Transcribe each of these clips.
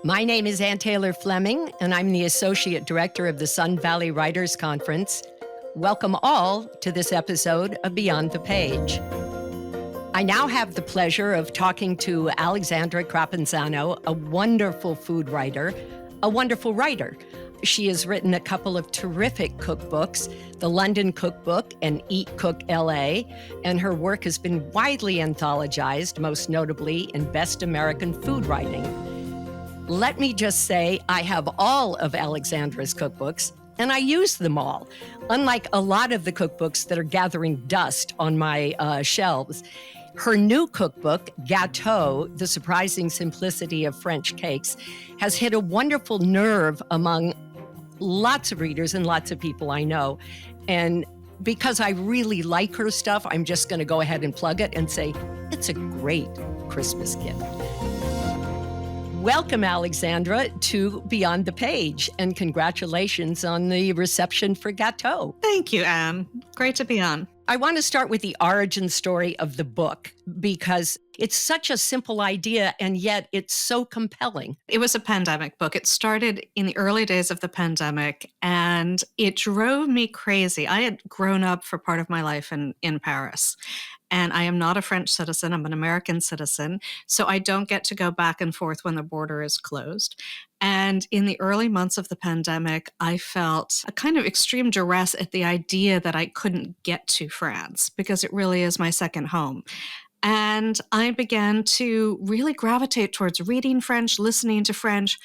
My name is Ann Taylor Fleming, and I'm the Associate Director of the Sun Valley Writers Conference. Welcome all to this episode of Beyond the Page. I now have the pleasure of talking to Aleksandra Crapanzano, a wonderful food writer, a wonderful writer. She has written a couple of terrific cookbooks, the London Cookbook and Eat, Elle, and her work has been widely anthologized, most notably in Best American Food Writing. Let me just say, I have all of Aleksandra's cookbooks, and I use them all. Unlike a lot of the cookbooks that are gathering dust on my shelves, her new cookbook, GATEAU, The Surprising Simplicity of French Cakes, has hit a wonderful nerve among lots of readers and lots of people I know. And because I really like her stuff, I'm just going to go ahead and plug it and say it's a great Christmas gift. Welcome, Aleksandra, to Beyond the Page, and congratulations on the reception for GATEAU. Thank you, Anne. Great to be on. I want to start with the origin story of the book because it's such a simple idea and yet it's so compelling. It was a pandemic book. It started in the early days of the pandemic and it drove me crazy. I had grown up for part of my life in Paris. And I am not a French citizen. I'm an American citizen. So I don't get to go back and forth when the border is closed. And in the early months of the pandemic, I felt a kind of extreme duress at the idea that I couldn't get to France because it really is my second home. And I began to really gravitate towards reading French, listening to French.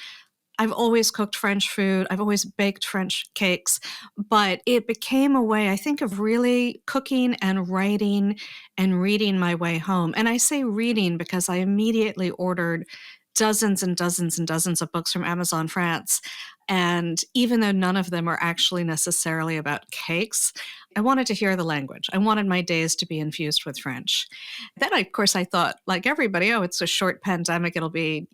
I've always cooked French food. I've always baked French cakes, but it became a way, I think, of really cooking and writing and reading my way home. And I say reading because I immediately ordered dozens and dozens and dozens of books from Amazon France. And even though none of them are actually necessarily about cakes, I wanted to hear the language. I wanted my days to be infused with French. Then, of course, I thought, like everybody, oh, it's a short pandemic. It'll be,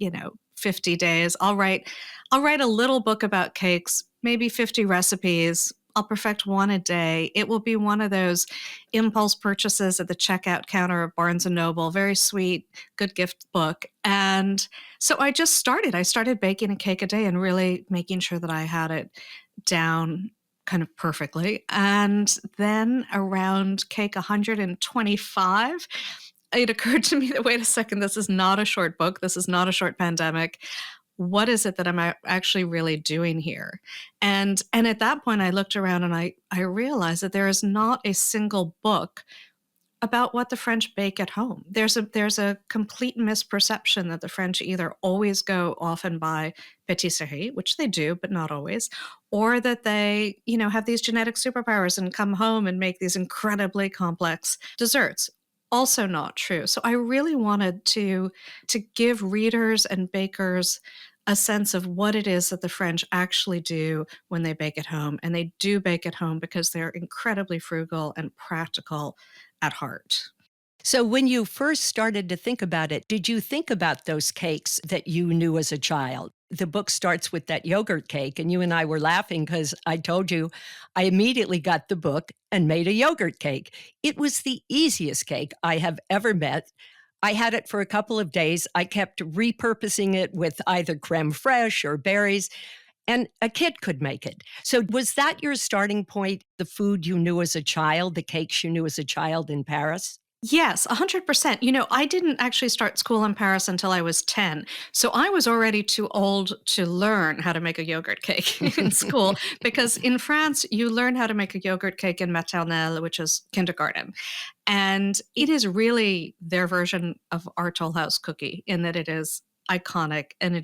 50 days. I'll write a little book about cakes, maybe 50 recipes. I'll perfect one a day. It will be one of those impulse purchases at the checkout counter of Barnes & Noble, very sweet, good gift book. And so I just started. I started baking a cake a day and really making sure that I had it down kind of perfectly. And then around cake 125, it occurred to me that, wait a second, this is not a short book. This is not a short pandemic. What is it that I'm actually really doing here? And at that point, I looked around and I realized that there is not a single book about what the French bake at home. There's a complete misperception that the French either always go off and buy patisserie, which they do, but not always, or that they, have these genetic superpowers and come home and make these incredibly complex desserts. Also not true. So I really wanted to give readers and bakers a sense of what it is that the French actually do when they bake at home. And they do bake at home because they're incredibly frugal and practical at heart. So when you first started to think about it, did you think about those cakes that you knew as a child? The book starts with that yogurt cake, and you and I were laughing because I told you I immediately got the book and made a yogurt cake. It was the easiest cake I have ever met. I had it for a couple of days. I kept repurposing it with either creme fraiche or berries, and a kid could make it. So was that your starting point, the food you knew as a child, the cakes you knew as a child in Paris? Yes, 100%. I didn't actually start school in Paris until I was 10. So I was already too old to learn how to make a yogurt cake in school because in France, you learn how to make a yogurt cake in maternelle, which is kindergarten. And it is really their version of our Toll House cookie in that it is iconic and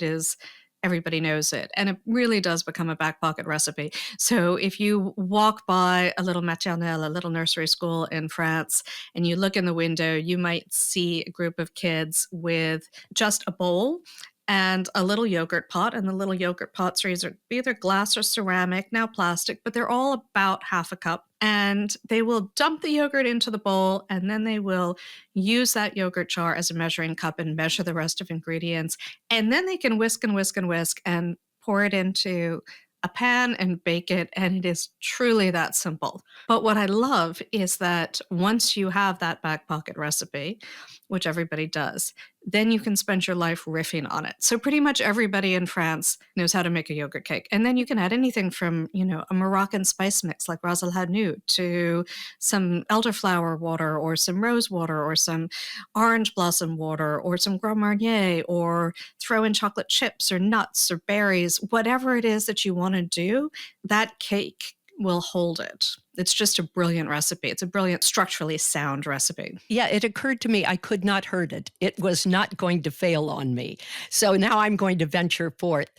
everybody knows it. And it really does become a back pocket recipe. So if you walk by a little maternelle, a little nursery school in France, and you look in the window, you might see a group of kids with just a bowl and a little yogurt pot. And the little yogurt pots are either glass or ceramic, now plastic, but they're all about half a cup. And they will dump the yogurt into the bowl, and then they will use that yogurt jar as a measuring cup and measure the rest of ingredients. And then they can whisk and whisk and whisk and pour it into a pan and bake it, and it is truly that simple. But what I love is that once you have that back pocket recipe, which everybody does, then you can spend your life riffing on it. So pretty much everybody in France knows how to make a yogurt cake. And then you can add anything from, a Moroccan spice mix like ras el hanout to some elderflower water or some rose water or some orange blossom water or some Grand Marnier, or throw in chocolate chips or nuts or berries, whatever it is that you want to do, that cake will hold it. It's just a brilliant recipe. It's a brilliant, structurally sound recipe. Yeah, it occurred to me I could not hurt it. It was not going to fail on me. So now I'm going to venture forth.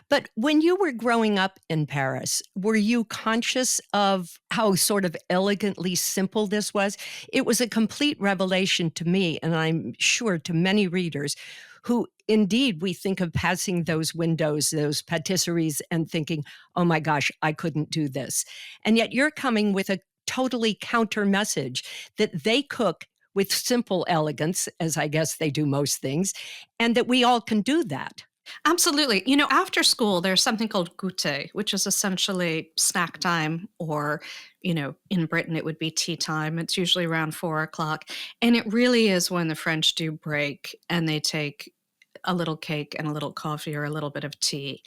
But when you were growing up in Paris, were you conscious of how sort of elegantly simple this was? It was a complete revelation to me, and I'm sure to many readers, who indeed we think of passing those windows, those patisseries, and thinking, oh my gosh, I couldn't do this. And yet you're coming with a totally counter message that they cook with simple elegance, as I guess they do most things, and that we all can do that. Absolutely. After school, there's something called goûter, which is essentially snack time, or, in Britain, it would be tea time. It's usually around 4 o'clock. And it really is when the French do break and they take a little cake and a little coffee or a little bit of tea.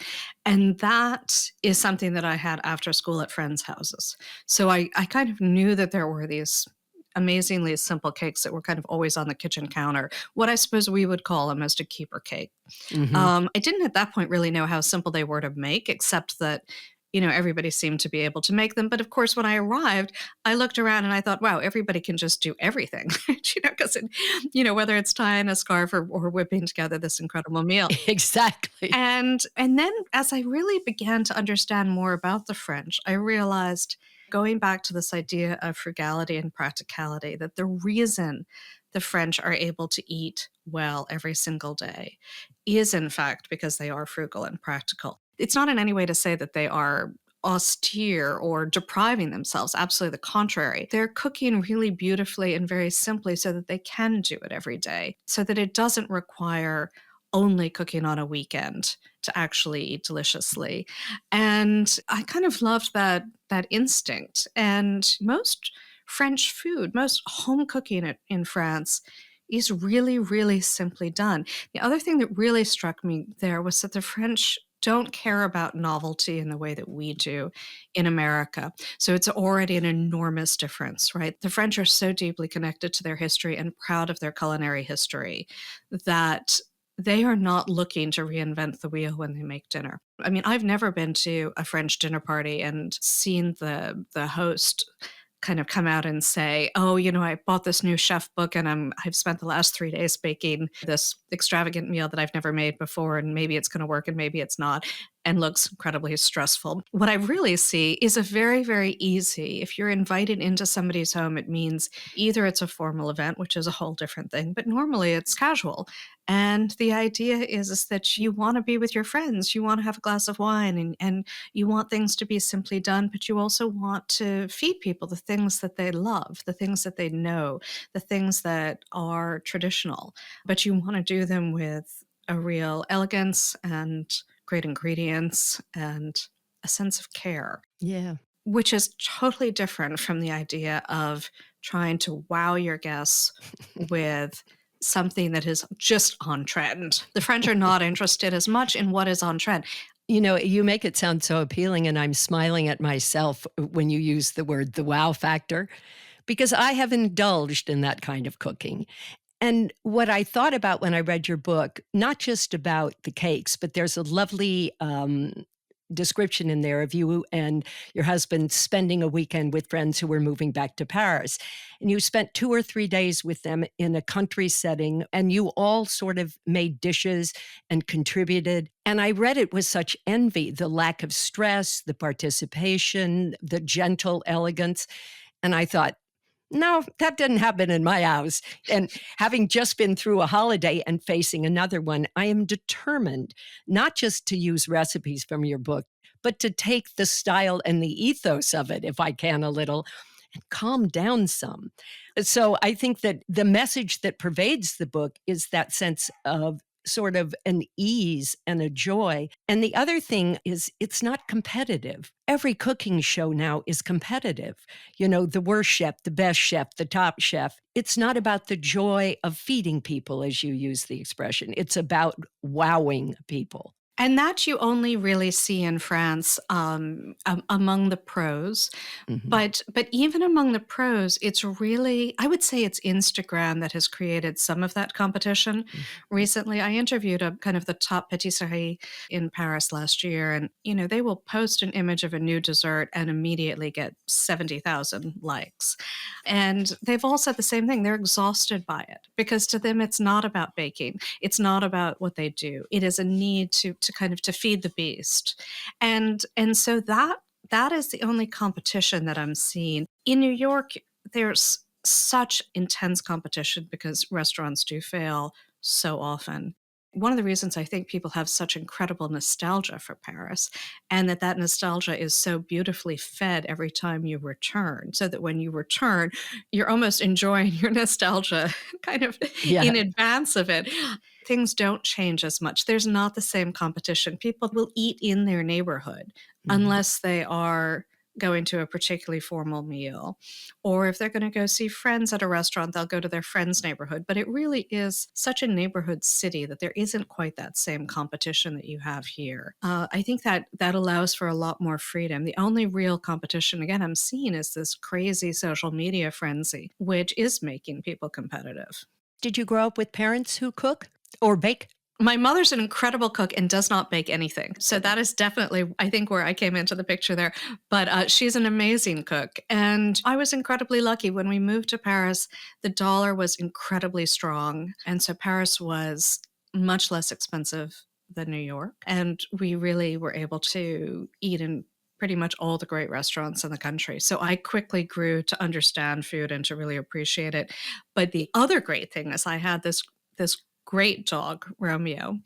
And that is something that I had after school at friends' houses. So I kind of knew that there were these amazingly simple cakes that were kind of always on the kitchen counter, what I suppose we would call almost a keeper cake. I didn't at that point really know how simple they were to make, except that everybody seemed to be able to make them. But of course, when I arrived, I looked around and I thought, wow, everybody can just do everything, because, whether it's tying a scarf or whipping together this incredible meal. Exactly. And then as I really began to understand more about the French, I realized, going back to this idea of frugality and practicality, that the reason the French are able to eat well every single day is, in fact, because they are frugal and practical. It's not in any way to say that they are austere or depriving themselves. Absolutely the contrary. They're cooking really beautifully and very simply so that they can do it every day, so that it doesn't require only cooking on a weekend to actually eat deliciously. And I kind of loved that instinct. And most French food, most home cooking in France is really, really simply done. The other thing that really struck me there was that the French don't care about novelty in the way that we do in America. So it's already an enormous difference, right? The French are so deeply connected to their history and proud of their culinary history that they are not looking to reinvent the wheel when they make dinner. I mean, I've never been to a French dinner party and seen the host kind of come out and say, oh, I bought this new chef book and I've spent the last 3 days baking this extravagant meal that I've never made before, and maybe it's going to work and maybe it's not, and looks incredibly stressful. What I really see is a very, very easy, if you're invited into somebody's home, it means either it's a formal event, which is a whole different thing, but normally it's casual. And the idea is that you want to be with your friends, you want to have a glass of wine, and you want things to be simply done, but you also want to feed people the things that they love, the things that they know, the things that are traditional, but you want to do them with a real elegance and great ingredients and a sense of care. Yeah. Which is totally different from the idea of trying to wow your guests with something that is just on trend. The French are not interested as much in what is on trend. You make it sound so appealing, and I'm smiling at myself when you use the wow factor, because I have indulged in that kind of cooking. And what I thought about when I read your book, not just about the cakes, but there's a lovely description in there of you and your husband spending a weekend with friends who were moving back to Paris. And you spent 2 or 3 days with them in a country setting, and you all sort of made dishes and contributed. And I read it with such envy, the lack of stress, the participation, the gentle elegance. And I thought, no, that didn't happen in my house. And having just been through a holiday and facing another one, I am determined not just to use recipes from your book, but to take the style and the ethos of it, if I can a little, and calm down some. So I think that the message that pervades the book is that sense of sort of an ease and a joy. And the other thing is it's not competitive. Every cooking show now is competitive. The worst chef, the best chef, the top chef. It's not about the joy of feeding people, as you use the expression. It's about wowing people. And that you only really see in France among the pros. Mhm. But even among the pros, it's really, I would say it's Instagram that has created some of that competition. Mhm. Recently, I interviewed a kind of the top patisserie in Paris last year, and they will post an image of a new dessert and immediately get 70,000 likes. And they've all said the same thing. They're exhausted by it because to them, it's not about baking. It's not about what they do. It is a need to kind of to feed the beast. And so that is the only competition that I'm seeing. In New York, there's such intense competition because restaurants do fail so often. One of the reasons I think people have such incredible nostalgia for Paris, and that nostalgia is so beautifully fed every time you return, so that when you return, you're almost enjoying your nostalgia kind of Yeah. in advance of it. Things don't change as much. There's not the same competition. People will eat in their neighborhood Mhm. unless they are going to a particularly formal meal. Or if they're going to go see friends at a restaurant, they'll go to their friend's neighborhood. But it really is such a neighborhood city that there isn't quite that same competition that you have here. I think that allows for a lot more freedom. The only real competition, again, I'm seeing is this crazy social media frenzy, which is making people competitive. Did you grow up with parents who cook or bake? My mother's an incredible cook and does not bake anything. So that is definitely, I think, where I came into the picture there. But she's an amazing cook. And I was incredibly lucky. When we moved to Paris, the dollar was incredibly strong. And so Paris was much less expensive than New York. And we really were able to eat in pretty much all the great restaurants in the country. So I quickly grew to understand food and to really appreciate it. But the other great thing is I had this great dog, Romeo,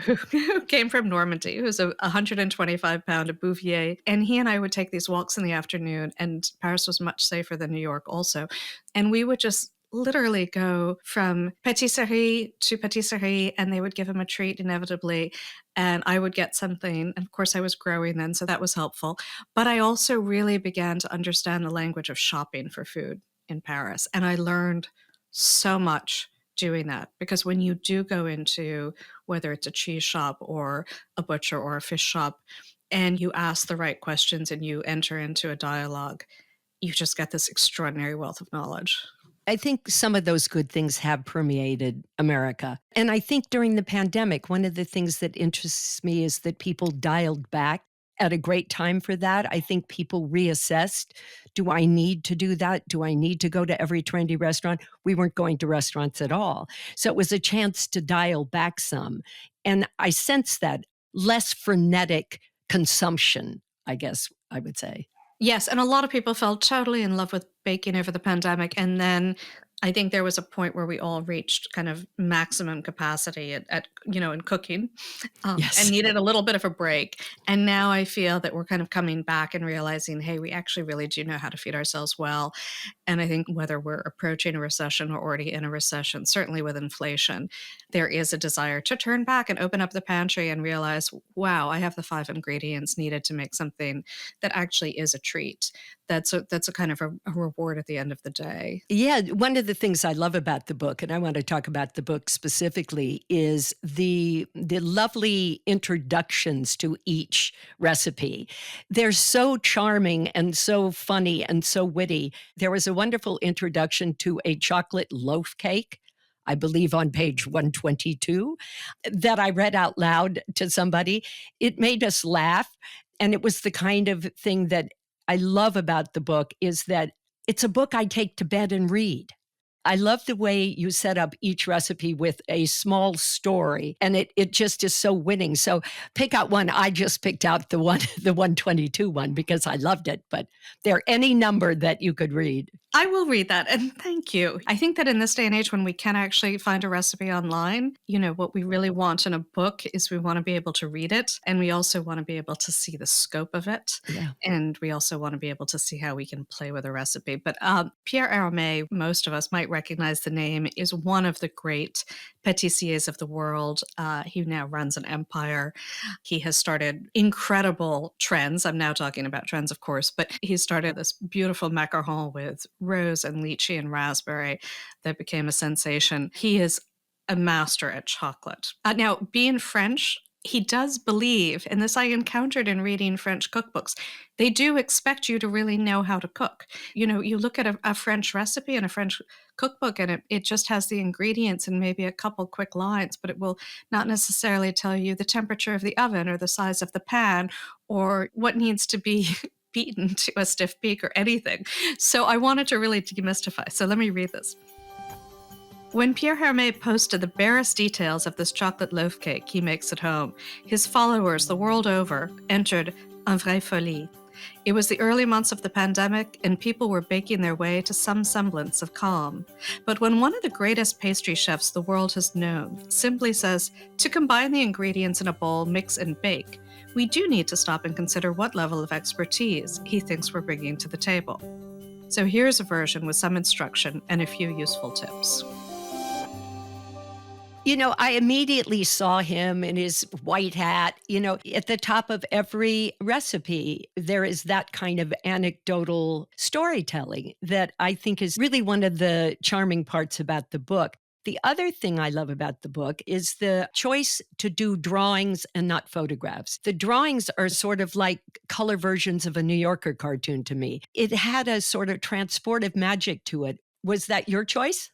who came from Normandy, who's a 125-pound, a Bouvier. And he and I would take these walks in the afternoon, and Paris was much safer than New York also. And we would just literally go from patisserie to patisserie, and they would give him a treat inevitably. And I would get something. And of course, I was growing then, so that was helpful. But I also really began to understand the language of shopping for food in Paris. And I learned so much doing that, because when you do go into whether it's a cheese shop or a butcher or a fish shop and you ask the right questions and you enter into a dialogue, you just get this extraordinary wealth of knowledge. I think some of those good things have permeated America. And I think during the pandemic, one of the things that interests me is that people dialed back at a great time for that. I think people reassessed, do I need to do that? Do I need to go to every trendy restaurant? We weren't going to restaurants at all. So it was a chance to dial back some. And I sense that less frenetic consumption, I guess I would say. Yes, and a lot of people fell totally in love with baking over the pandemic, and then I think there was a point where we all reached kind of maximum capacity at in cooking, and Yes. needed a little bit of a break. And now I feel that we're kind of coming back and realizing, hey, we actually really do know how to feed ourselves well. And I think whether we're approaching a recession or already in a recession, certainly with inflation, there is a desire to turn back and open up the pantry and realize, wow, I have the 5 ingredients needed to make something that actually is a treat. That's a kind of a reward at the end of the day. Yeah, one of the things I love about the book, and I want to talk about the book specifically, is the lovely introductions to each recipe. They're so charming and so funny and so witty. There was a wonderful introduction to a chocolate loaf cake, I believe on page 122, that I read out loud to somebody. It made us laugh, and it was the kind of thing that I love about the book is that it's a book I take to bed and read. I love the way you set up each recipe with a small story, and it just is so winning. So pick out one. I just picked out the 122 one because I loved it, but there any number that you could read. I will read that, and thank you. I think that in this day and age when we can actually find a recipe online, what we really want in a book is we want to be able to read it, and we also want to be able to see the scope of it, Yeah. and we also want to be able to see how we can play with a recipe. But Pierre Hermé, most of us might recognize the name, is one of the great pâtissiers of the world. He now runs an empire. He has started incredible trends. I'm now talking about trends, of course, but he started this beautiful macaron with rose and lychee and raspberry that became a sensation. He is a master at chocolate. Now, being French, he does believe, and this I encountered in reading French cookbooks, they do expect you to really know how to cook. You know, you look at a French recipe in a French cookbook and it just has the ingredients and maybe a couple quick lines, but it will not necessarily tell you the temperature of the oven or the size of the pan or what needs to be beaten to a stiff peak or anything. So I wanted to really demystify. So let me read this. When Pierre Hermé posted the barest details of this chocolate loaf cake he makes at home, his followers the world over entered en vraie folie. It was the early months of the pandemic, and people were baking their way to some semblance of calm. But when one of the greatest pastry chefs the world has known simply says, to combine the ingredients in a bowl, mix and bake, we do need to stop and consider what level of expertise he thinks we're bringing to the table. So here's a version with some instruction and a few useful tips. You know, I immediately saw him in his white hat. You know, at the top of every recipe, there is that kind of anecdotal storytelling that I think is really one of the charming parts about the book. The other thing I love about the book is the choice to do drawings and not photographs. The drawings are sort of like color versions of a New Yorker cartoon to me. It had a sort of transportive magic to it. Was that your choice?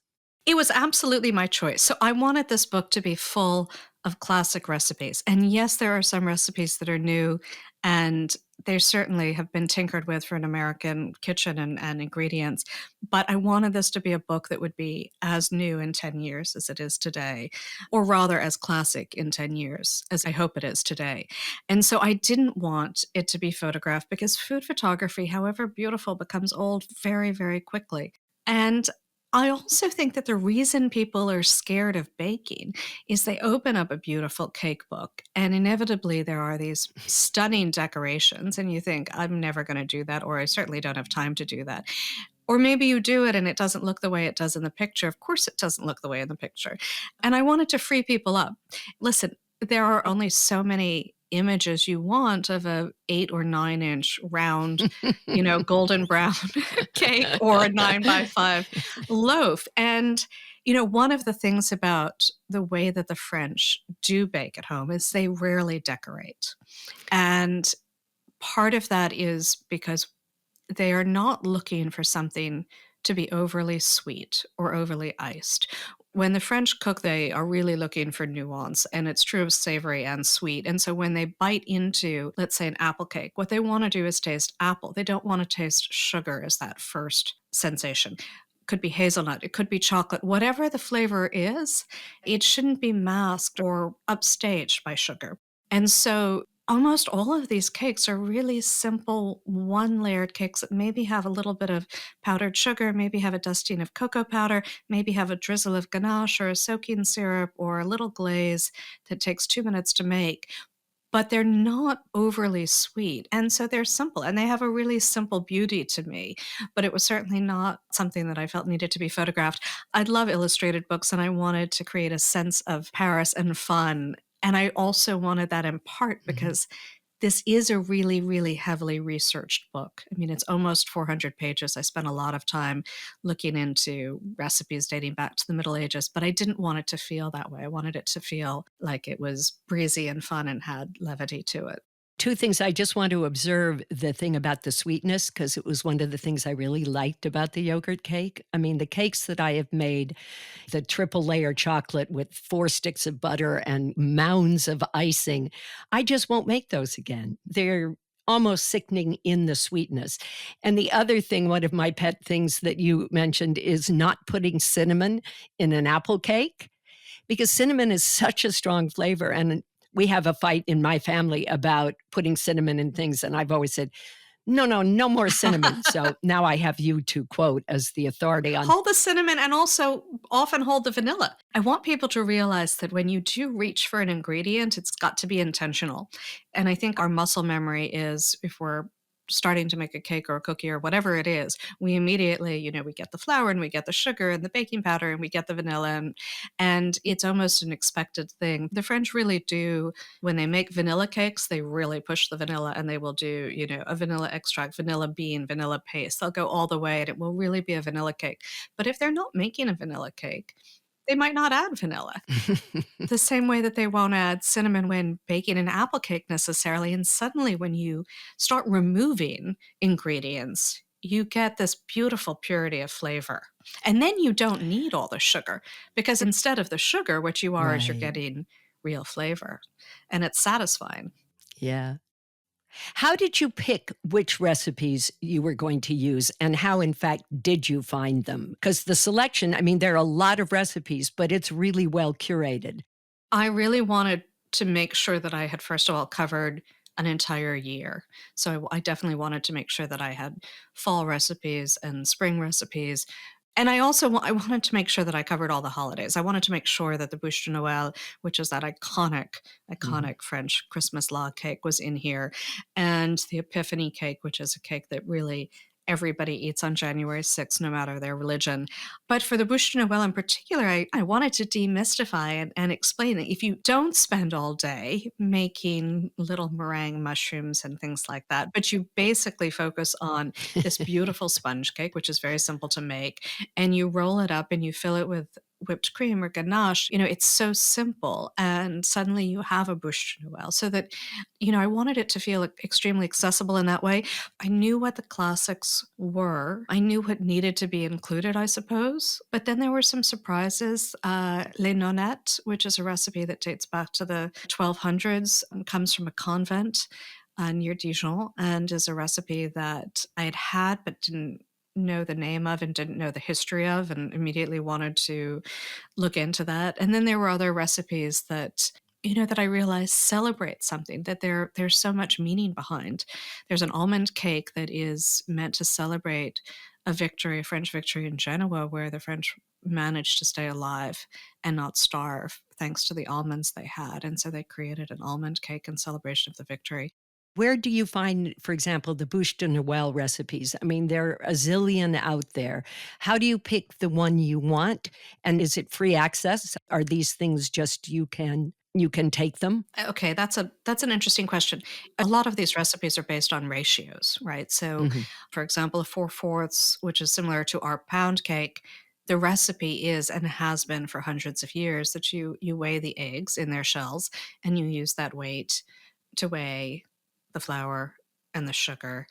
It was absolutely my choice. So I wanted this book to be full of classic recipes. And yes, there are some recipes that are new, and they certainly have been tinkered with for an American kitchen and ingredients. But I wanted this to be a book that would be as new in 10 years as it is today, or rather as classic in 10 years as I hope it is today. And so I didn't want it to be photographed because food photography, however beautiful, becomes old very, very quickly. And I also think that the reason people are scared of baking is they open up a beautiful cake book and inevitably there are these stunning decorations and you think, I'm never going to do that, or I certainly don't have time to do that. Or maybe you do it and it doesn't look the way it does in the picture. Of course it doesn't look the way in the picture. And I wanted to free people up. Listen, there are only so many images you want of a 8 or 9 inch round, golden brown cake or a 9x5 loaf. And, one of the things about the way that the French do bake at home is they rarely decorate. And part of that is because they are not looking for something to be overly sweet or overly iced. When the French cook, they are really looking for nuance, and it's true of savory and sweet. And so when they bite into, let's say, an apple cake, what they want to do is taste apple. They don't want to taste sugar as that first sensation. It could be hazelnut, it could be chocolate, whatever the flavor is, it shouldn't be masked or upstaged by sugar. And so almost all of these cakes are really simple one-layered cakes that maybe have a little bit of powdered sugar, maybe have a dusting of cocoa powder, maybe have a drizzle of ganache or a soaking syrup or a little glaze that takes 2 minutes to make. But they're not overly sweet. And so they're simple and they have a really simple beauty to me. But it was certainly not something that I felt needed to be photographed. I love illustrated books and I wanted to create a sense of Paris and fun. And I also wanted that in part because this is a really, really heavily researched book. I mean, it's almost 400 pages. I spent a lot of time looking into recipes dating back to the Middle Ages, but I didn't want it to feel that way. I wanted it to feel like it was breezy and fun and had levity to it. Two things. I just want to observe the thing about the sweetness, because it was one of the things I really liked about the yogurt cake. I mean, the cakes that I have made, the triple layer chocolate with 4 sticks of butter and mounds of icing, I just won't make those again. They're almost sickening in the sweetness. And the other thing, one of my pet things that you mentioned is not putting cinnamon in an apple cake, because cinnamon is such a strong flavor. And we have a fight in my family about putting cinnamon in things. And I've always said, no more cinnamon. So now I have you to quote as the authority on. Hold the cinnamon and also often hold the vanilla. I want people to realize that when you do reach for an ingredient, it's got to be intentional. And I think our muscle memory is, if we're starting to make a cake or a cookie or whatever it is, we immediately, we get the flour and we get the sugar and the baking powder and we get the vanilla, and it's almost an expected thing. The French really do, when they make vanilla cakes, they really push the vanilla, and they will do, a vanilla extract, vanilla bean, vanilla paste. They'll go all the way and it will really be a vanilla cake. But if they're not making a vanilla cake, they might not add vanilla. The same way that they won't add cinnamon when baking an apple cake necessarily. And suddenly, when you start removing ingredients, you get this beautiful purity of flavor. And then you don't need all the sugar, because instead of the sugar, what you are is you're Right. getting real flavor, and it's satisfying. Yeah. How did you pick which recipes you were going to use, and how, in fact, did you find them? Because the selection, I mean, there are a lot of recipes, but it's really well curated. I really wanted to make sure that I had, first of all, covered an entire year. So I definitely wanted to make sure that I had fall recipes and spring recipes. And I also I wanted to make sure that I covered all the holidays. I wanted to make sure that the bûche de Noël, which is that Mhm. iconic French Christmas log cake, was in here, and the Epiphany cake, which is a cake that really everybody eats on January 6th, no matter their religion. But for the bûche de Noël in particular, I wanted to demystify and explain that if you don't spend all day making little meringue mushrooms and things like that, but you basically focus on this beautiful sponge cake, which is very simple to make, and you roll it up and you fill it with whipped cream or ganache, it's so simple. And suddenly you have a bûche de Noël. So that, I wanted it to feel extremely accessible in that way. I knew what the classics were. I knew what needed to be included, I suppose. But then there were some surprises. Les Nonettes, which is a recipe that dates back to the 1200s, comes from a convent near Dijon, and is a recipe that I had had but didn't know the name of and didn't know the history of, and immediately wanted to look into that. And then there were other recipes that that I realized celebrate something, that there's so much meaning behind. There's an almond cake that is meant to celebrate a victory, a French victory in Genoa, where the French managed to stay alive and not starve thanks to the almonds they had. And so they created an almond cake in celebration of the victory. Where do you find, for example, the bûche de Noël recipes? I mean, there are a zillion out there. How do you pick the one you want? And is it free access? Are these things just you can take them? Okay, that's an interesting question. A lot of these recipes are based on ratios, right? So, Mhm. for example, a 4/4, which is similar to our pound cake, the recipe is and has been for hundreds of years that you weigh the eggs in their shells, and you use that weight to weigh the flour and the sugar.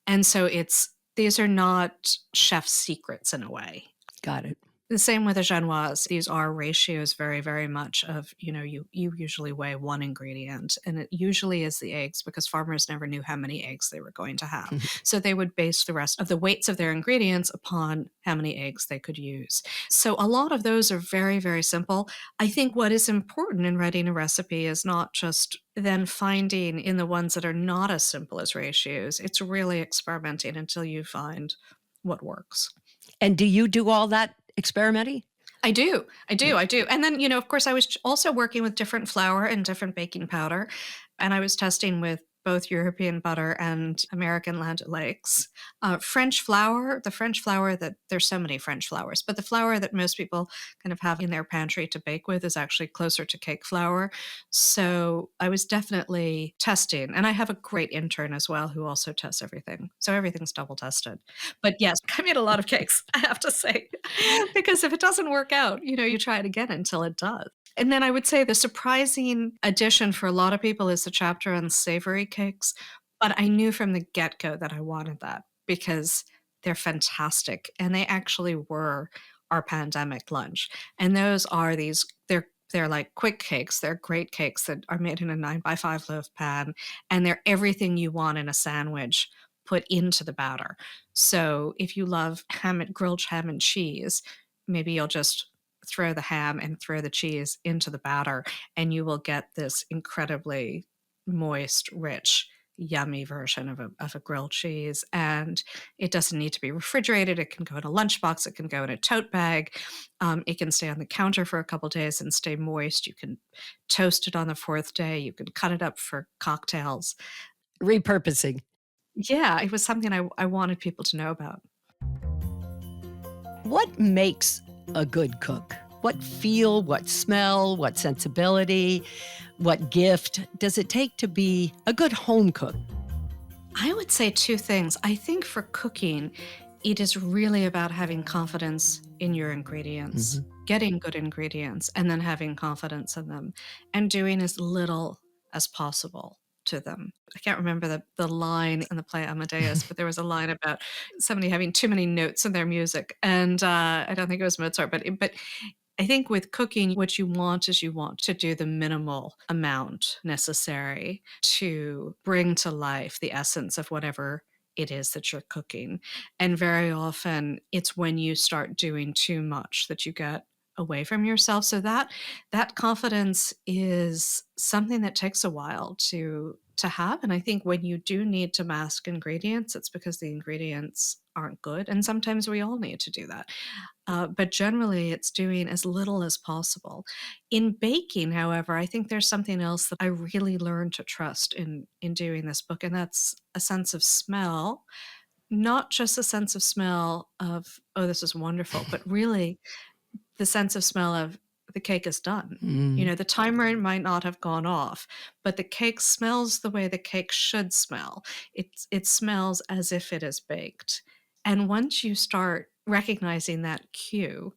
And so it's these are not chef secrets in a way. Got it. The same with the genoise. These are ratios very, very much of, you usually weigh one ingredient, and it usually is the eggs, because farmers never knew how many eggs they were going to have. So they would base the rest of the weights of their ingredients upon how many eggs they could use. So a lot of those are very, very simple. I think what is important in writing a recipe is not just then finding in the ones that are not as simple as ratios. It's really experimenting until you find what works. And do you do all that experimenting? I do. I Yeah. do. I do. And then, of course, I was also working with different flour and different baking powder. And I was testing with both European butter and American Land O'Lakes. French flour, the French flour that there's so many French flours, but the flour that most people kind of have in their pantry to bake with is actually closer to cake flour. So I was definitely testing. And I have a great intern as well who also tests everything. So everything's double tested. But yes, I made a lot of cakes, I have to say, because if it doesn't work out, you try it again until it does. And then I would say the surprising addition for a lot of people is the chapter on savory cakes. But I knew from the get go that I wanted that, because they're fantastic. And they actually were our pandemic lunch. And those are they're like quick cakes. They're great cakes that are made in a 9x5 loaf pan. And they're everything you want in a sandwich put into the batter. So if you love grilled ham and cheese, maybe you'll just throw the ham and throw the cheese into the batter, and you will get this incredibly moist, rich, yummy version of a grilled cheese. And it doesn't need to be refrigerated. It can go in a lunchbox. It can go in a tote bag. It can stay on the counter for a couple days and stay moist. You can toast it on the fourth day. You can cut it up for cocktails. Repurposing. Yeah, it was something I wanted people to know about. What makes a good cook? What feel, what smell, what sensibility, what gift does it take to be a good home cook? I would say two things. I think for cooking, it is really about having confidence in your ingredients, Mhm. getting good ingredients, and then having confidence in them, and doing as little as possible to them. I can't remember the line in the play Amadeus, but there was a line about somebody having too many notes in their music, and I don't think it was Mozart, but I think with cooking, what you want is you want to do the minimal amount necessary to bring to life the essence of whatever it is that you're cooking. And very often it's when you start doing too much that you get away from yourself. So that confidence is something that takes a while to have. And I think when you do need to mask ingredients, it's because the ingredients aren't good. And sometimes we all need to do that. But generally, it's doing as little as possible. In baking, however, I think there's something else that I really learned to trust in doing this book, and that's a sense of smell. Not just a sense of smell of, oh, this is wonderful, but really the sense of smell of the cake is done. You Mm. know, the timer might not have gone off, but the cake smells the way the cake should smell. It smells as if it is baked. And once you start recognizing that cue,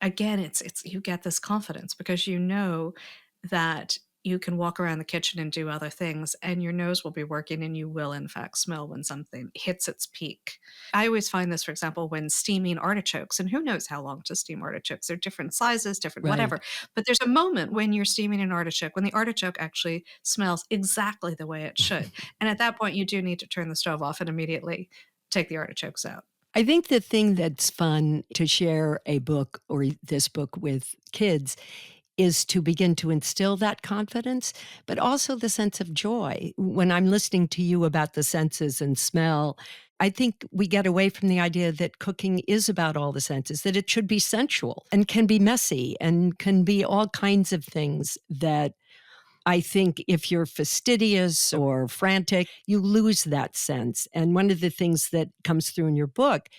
again, it's you get this confidence because you know that you can walk around the kitchen and do other things and your nose will be working and you will in fact smell when something hits its peak. I always find this, for example, when steaming artichokes, and who knows how long to steam artichokes. They're different sizes, different Right. whatever. But there's a moment when you're steaming an artichoke when the artichoke actually smells exactly the way it should. And at that point, you do need to turn the stove off and immediately take the artichokes out. I think the thing that's fun to share a book or this book with kids is to begin to instill that confidence, but also the sense of joy. When I'm listening to you about the senses and smell, I think we get away from the idea that cooking is about all the senses, that it should be sensual and can be messy and can be all kinds of things that I think if you're fastidious or frantic, you lose that sense. And one of the things that comes through in your book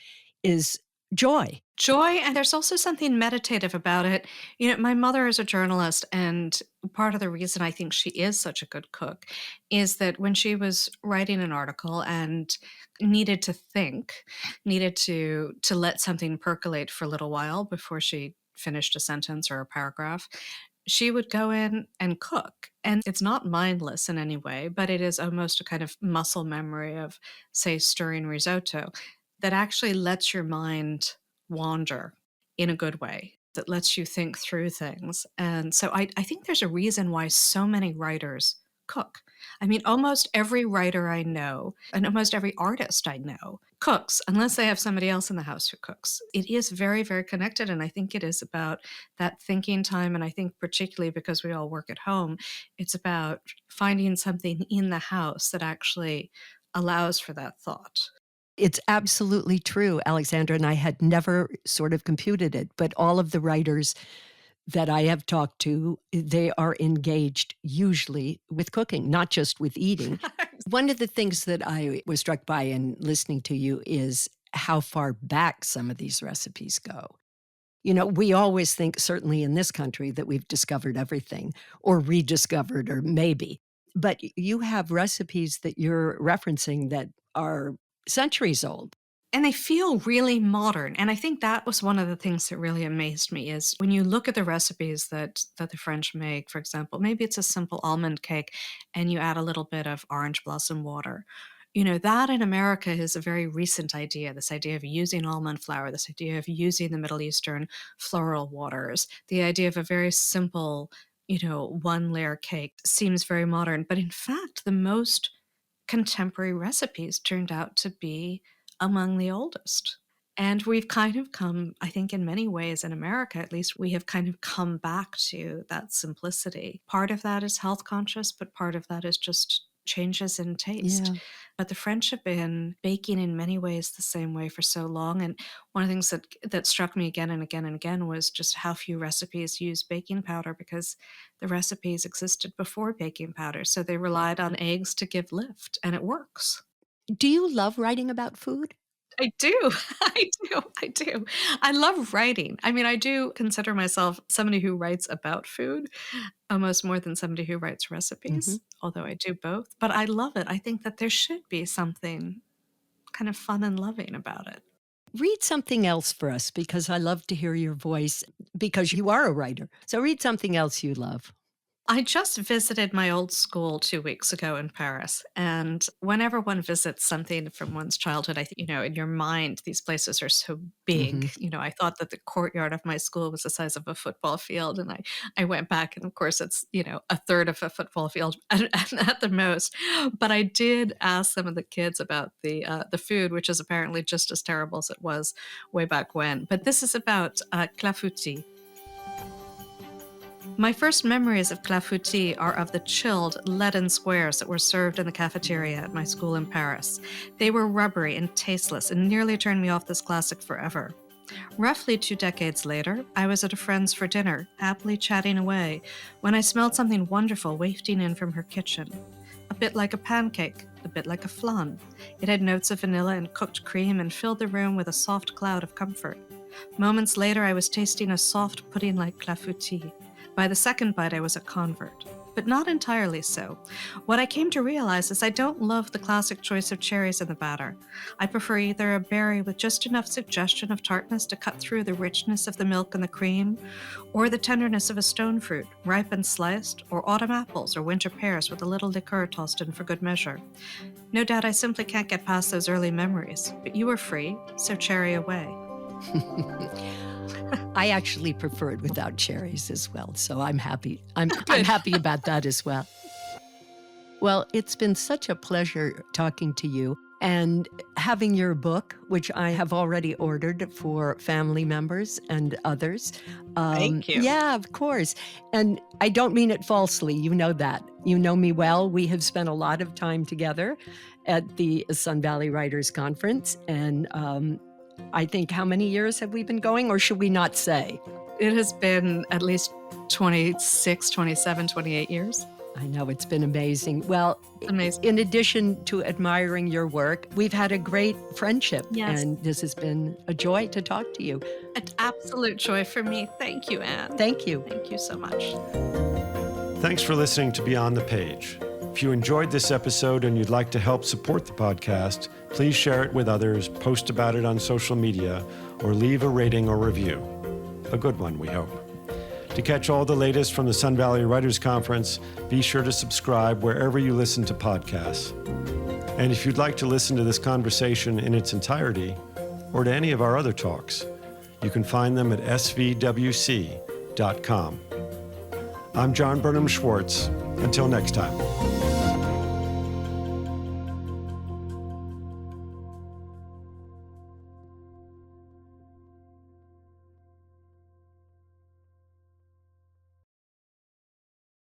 is joy. Joy, and there's also something meditative about it. You know, my mother is a journalist, and part of the reason I think she is such a good cook is that when she was writing an article and needed to think, needed to let something percolate for a little while before she finished a sentence or a paragraph, she would go in and cook. And it's not mindless in any way, but it is almost a kind of muscle memory of, say, stirring risotto that actually lets your mind wander in a good way, that lets you think through things. And so I think there's a reason why so many writers cook. I mean, almost every writer I know and almost every artist I know cooks, unless they have somebody else in the house who cooks. It is very, very connected. And I think it is about that thinking time. And I think, particularly because we all work at home, it's about finding something in the house that actually allows for that thought. It's absolutely true, Alexandra, and I had never sort of computed it, but all of the writers that I have talked to, they are engaged usually with cooking, not just with eating. One of the things that I was struck by in listening to you is how far back some of these recipes go. You know, we always think, certainly in this country, that we've discovered everything or rediscovered or maybe. But you have recipes that you're referencing that are centuries old. And they feel really modern, and I think that was one of the things that really amazed me is when you look at the recipes that the French make, for example, maybe it's a simple almond cake and you add a little bit of orange blossom water. You know, that in America is a very recent idea, this idea of using almond flour, this idea of using the Middle Eastern floral waters, the idea of a very simple, you know, one-layer cake seems very modern, but in fact, the most contemporary recipes turned out to be among the oldest. And we've kind of come, I think, in many ways, in America at least, we have kind of come back to that simplicity. Part of that is health conscious, but part of that is just changes in taste. Yeah. But the French have been baking in many ways the same way for so long. And one of the things that struck me again and again and again was just how few recipes use baking powder because the recipes existed before baking powder. So they relied on eggs to give lift, and it works. Do you love writing about food? I do. I do. I love writing. I mean, I do consider myself somebody who writes about food almost more than somebody who writes Mhm. recipes, although I do both. But I love it. I think that there should be something kind of fun and loving about it. Read something else for us because I love to hear your voice because you are a writer. So read something else you love. I just visited my old school 2 weeks ago in Paris, and whenever one visits something from one's childhood, I think, in your mind, these places are so big. Mhm. I thought that the courtyard of my school was the size of a football field, and I went back, and of course, it's, a third of a football field at the most. But I did ask some of the kids about the food, which is apparently just as terrible as it was way back when. But this is about clafoutis. My first memories of clafoutis are of the chilled, leaden squares that were served in the cafeteria at my school in Paris. They were rubbery and tasteless and nearly turned me off this classic forever. Roughly 2 decades later, I was at a friend's for dinner, happily chatting away, when I smelled something wonderful wafting in from her kitchen. A bit like a pancake, a bit like a flan. It had notes of vanilla and cooked cream and filled the room with a soft cloud of comfort. Moments later, I was tasting a soft pudding-like clafoutis. By the second bite, I was a convert, but not entirely so. What I came to realize is I don't love the classic choice of cherries in the batter. I prefer either a berry with just enough suggestion of tartness to cut through the richness of the milk and the cream, or the tenderness of a stone fruit, ripe and sliced, or autumn apples or winter pears with a little liqueur tossed in for good measure. No doubt I simply can't get past those early memories, but you are free, so cherry away. I actually prefer it without cherries as well, so I'm happy. I'm happy about that as well. Well, it's been such a pleasure talking to you and having your book, which I have already ordered for family members and others. Thank you. Yeah, of course. And I don't mean it falsely. You know that. You know me well. We have spent a lot of time together at the Sun Valley Writers Conference. And I think how many years have we been going, or should we not say? It has been at least 26, 27, 28 years. I know, it's been amazing. Well, Amazing. in addition to admiring your work, we've had a great friendship, Yes. and this has been a joy to talk to you. An absolute joy for me. Thank you, Anne. Thank you. Thank you so much. Thanks for listening to Beyond the Page. If you enjoyed this episode and you'd like to help support the podcast, please share it with others, post about it on social media, or leave a rating or review. A good one, we hope. To catch all the latest from the Sun Valley Writers Conference, be sure to subscribe wherever you listen to podcasts. And if you'd like to listen to this conversation in its entirety, or to any of our other talks, you can find them at svwc.com. I'm John Burnham Schwartz. Until next time.